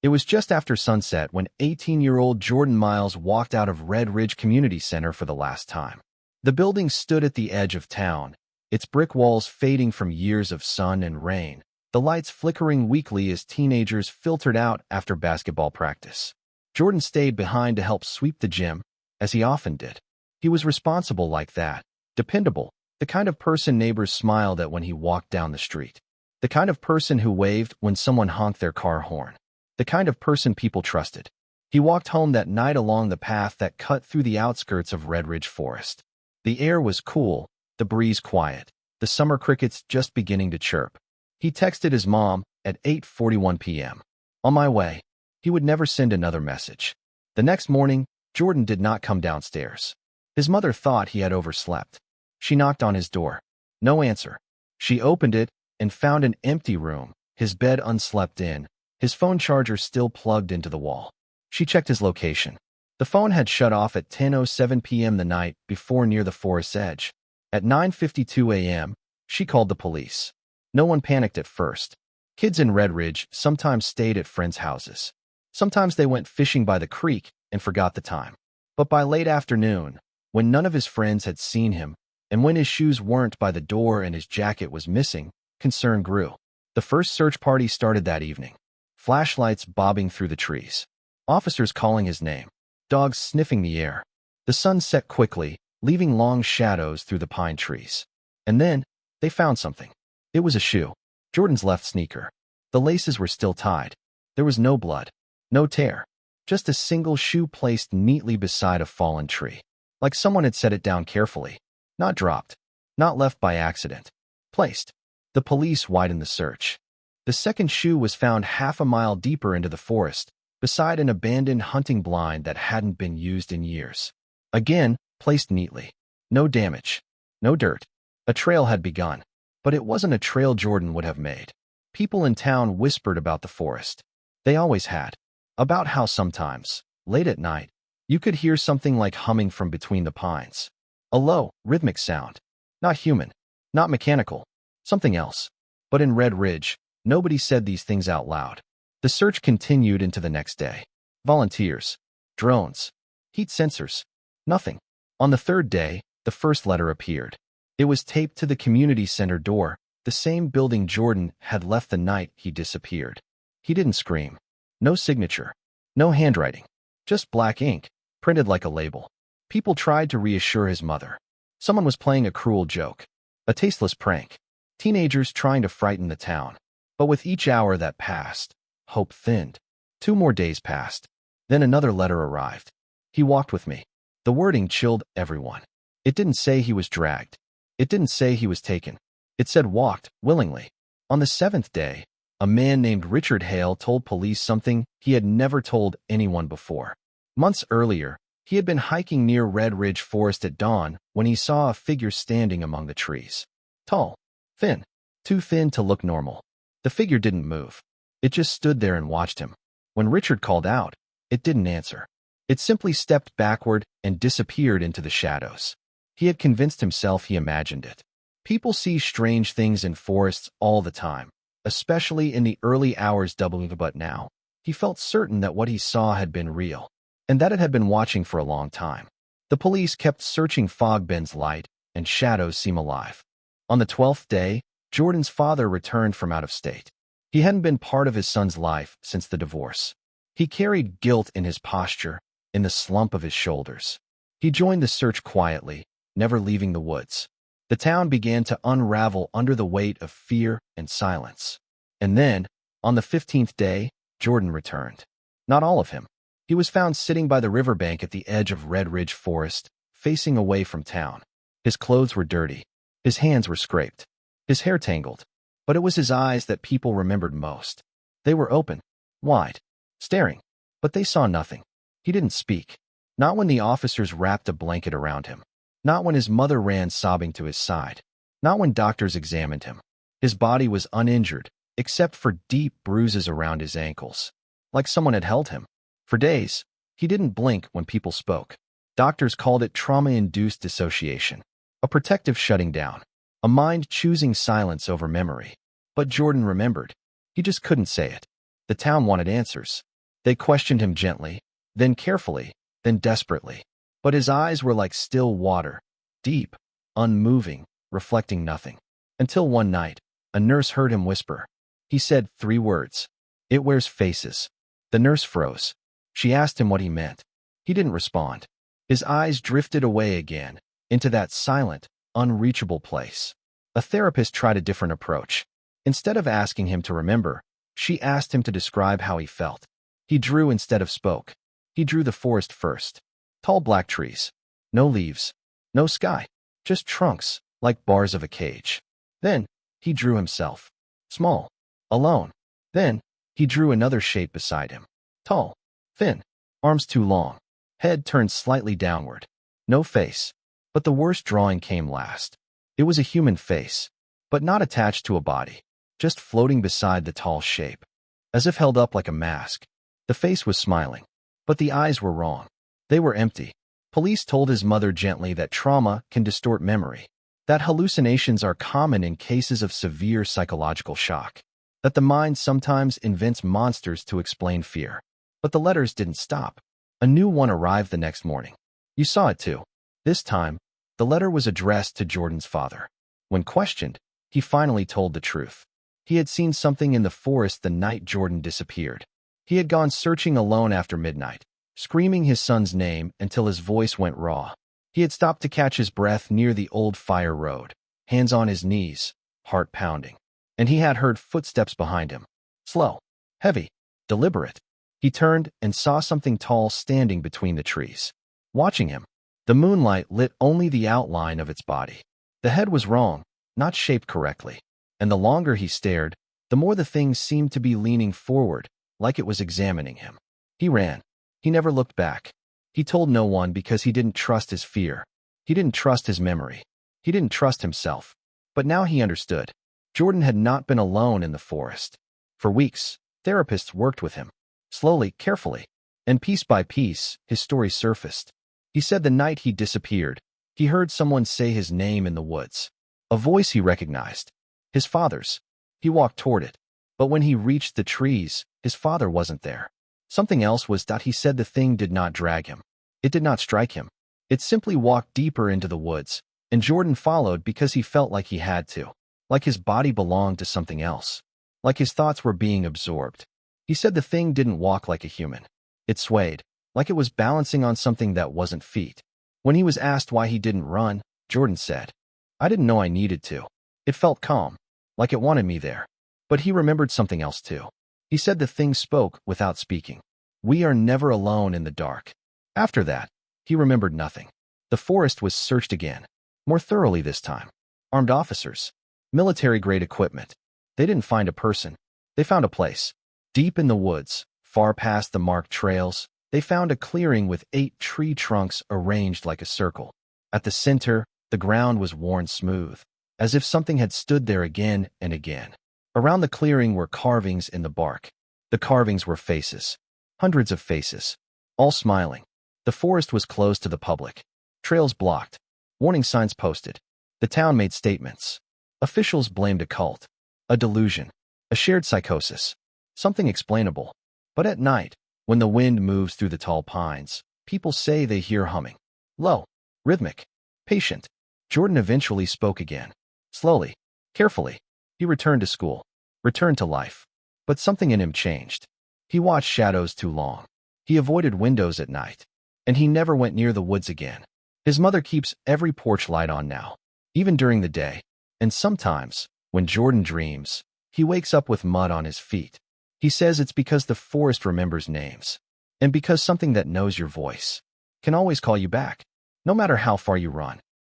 It was just after sunset when 18-year-old Jordan Miles walked out of Red Ridge Community Center for the last time. The building stood at the edge of town, its brick walls fading from years of sun and rain, the lights flickering weakly as teenagers filtered out after basketball practice. Jordan stayed behind to help sweep the gym, as he often did. He was responsible like that, dependable, the kind of person neighbors smiled at when he walked down the street, the kind of person who waved when someone honked their car horn, the kind of person people trusted. He walked home that night along the path that cut through the outskirts of Red Ridge Forest. The air was cool, the breeze quiet, the summer crickets just beginning to chirp. He texted his mom at 8:41 p.m. On my way. He would never send another message. The next morning, Jordan did not come downstairs. His mother thought he had overslept. She knocked on his door. No answer. She opened it and found an empty room, his bed unslept in, his phone charger still plugged into the wall. She checked his location. The phone had shut off at 10:07 p.m. the night before near the forest's edge. At 9:52 a.m., she called the police. No one panicked at first. Kids in Red Ridge sometimes stayed at friends' houses. Sometimes they went fishing by the creek and forgot the time. But by late afternoon, when none of his friends had seen him, and when his shoes weren't by the door and his jacket was missing, concern grew. The first search party started that evening. Flashlights bobbing through the trees. Officers calling his name. Dogs sniffing the air. The sun set quickly, leaving long shadows through the pine trees. And then, they found something. It was a shoe. Jordan's left sneaker. The laces were still tied. There was no blood. No tear. Just a single shoe placed neatly beside a fallen tree. Like someone had set it down carefully. Not dropped. Not left by accident. Placed. The police widened the search. The second shoe was found half a mile deeper into the forest, beside an abandoned hunting blind that hadn't been used in years. Again, placed neatly. No damage. No dirt. A trail had begun. But it wasn't a trail Jordan would have made. People in town whispered about the forest. They always had. About how sometimes, late at night, you could hear something like humming from between the pines. A low, rhythmic sound. Not human. Not mechanical. Something else. But in Red Ridge, nobody said these things out loud. The search continued into the next day. Volunteers. Drones. Heat sensors. Nothing. On the third day, the first letter appeared. It was taped to the community center door, the same building Jordan had left the night he disappeared. He didn't scream. No signature. No handwriting. Just black ink, printed like a label. People tried to reassure his mother. Someone was playing a cruel joke. A tasteless prank. Teenagers trying to frighten the town. But with each hour that passed, hope thinned. 2 more days passed. Then another letter arrived. He walked with me. The wording chilled everyone. It didn't say he was dragged. It didn't say he was taken. It said walked, willingly. On the 7th day, a man named Richard Hale told police something he had never told anyone before. Months earlier, he had been hiking near Red Ridge Forest at dawn when he saw a figure standing among the trees. Tall. Thin. Too thin to look normal. The figure didn't move. It just stood there and watched him. When Richard called out, it didn't answer. It simply stepped backward and disappeared into the shadows. He had convinced himself he imagined it. People see strange things in forests all the time, especially in the early hours but now, he felt certain that what he saw had been real, and that it had been watching for a long time. The police kept searching fog bends light, and shadows seem alive. On the 12th day, Jordan's father returned from out of state. He hadn't been part of his son's life since the divorce. He carried guilt in his posture, in the slump of his shoulders. He joined the search quietly, never leaving the woods. The town began to unravel under the weight of fear and silence. And then, on the 15th day, Jordan returned. Not all of him. He was found sitting by the riverbank at the edge of Red Ridge Forest, facing away from town. His clothes were dirty. His hands were scraped. His hair tangled. But it was his eyes that people remembered most. They were open, wide, staring. But they saw nothing. He didn't speak. Not when the officers wrapped a blanket around him. Not when his mother ran sobbing to his side. Not when doctors examined him. His body was uninjured, except for deep bruises around his ankles. Like someone had held him. For days, he didn't blink when people spoke. Doctors called it trauma-induced dissociation. A protective shutting down. A mind choosing silence over memory. But Jordan remembered. He just couldn't say it. The town wanted answers. They questioned him gently, then carefully, then desperately. But his eyes were like still water, deep, unmoving, reflecting nothing. Until one night, a nurse heard him whisper. He said 3 words. "It wears faces." The nurse froze. She asked him what he meant. He didn't respond. His eyes drifted away again, into that silent, unreachable place. A therapist tried a different approach. Instead of asking him to remember, she asked him to describe how he felt. He drew instead of spoke. He drew the forest first. Tall black trees. No leaves. No sky. Just trunks, like bars of a cage. Then, he drew himself. Small. Alone. Then, he drew another shape beside him. Tall. Thin. Arms too long. Head turned slightly downward. No face. But the worst drawing came last. It was a human face, but not attached to a body, just floating beside the tall shape, as if held up like a mask. The face was smiling, but the eyes were wrong. They were empty. Police told his mother gently that trauma can distort memory, that hallucinations are common in cases of severe psychological shock, that the mind sometimes invents monsters to explain fear. But the letters didn't stop. A new one arrived the next morning. You saw it too. This time, the letter was addressed to Jordan's father. When questioned, he finally told the truth. He had seen something in the forest the night Jordan disappeared. He had gone searching alone after midnight, screaming his son's name until his voice went raw. He had stopped to catch his breath near the old fire road, hands on his knees, heart pounding. And he had heard footsteps behind him. Slow, heavy, deliberate. He turned and saw something tall standing between the trees. Watching him, the moonlight lit only the outline of its body. The head was wrong, not shaped correctly. And the longer he stared, the more the thing seemed to be leaning forward, like it was examining him. He ran. He never looked back. He told no one because he didn't trust his fear. He didn't trust his memory. He didn't trust himself. But now he understood. Jordan had not been alone in the forest. For weeks, therapists worked with him. Slowly, carefully. And piece by piece, his story surfaced. He said the night he disappeared, he heard someone say his name in the woods. A voice he recognized. His father's. He walked toward it. But when he reached the trees, his father wasn't there. Something else was that he said the thing did not drag him. It did not strike him. It simply walked deeper into the woods, and Jordan followed because he felt like he had to. Like his body belonged to something else. Like his thoughts were being absorbed. He said the thing didn't walk like a human. It swayed, like it was balancing on something that wasn't feet. When he was asked why he didn't run, Jordan said, "I didn't know I needed to. It felt calm, like it wanted me there." But he remembered something else too. He said the thing spoke without speaking. We are never alone in the dark. After that, he remembered nothing. The forest was searched again, more thoroughly this time. Armed officers, military-grade equipment. They didn't find a person. They found a place. Deep in the woods, far past the marked trails, they found a clearing with 8 tree trunks arranged like a circle. At the center, the ground was worn smooth, as if something had stood there again and again. Around the clearing were carvings in the bark. The carvings were faces. Hundreds of faces. All smiling. The forest was closed to the public. Trails blocked. Warning signs posted. The town made statements. Officials blamed a cult. A delusion. A shared psychosis. Something explainable. But at night, when the wind moves through the tall pines, people say they hear humming. Low. Rhythmic. Patient. Jordan eventually spoke again. Slowly. Carefully. He returned to school. Returned to life. But something in him changed. He watched shadows too long. He avoided windows at night. And he never went near the woods again. His mother keeps every porch light on now, even during the day. And sometimes, when Jordan dreams, he wakes up with mud on his feet. He says it's because the forest remembers names. And because something that knows your voice can always call you back, no matter how far you run.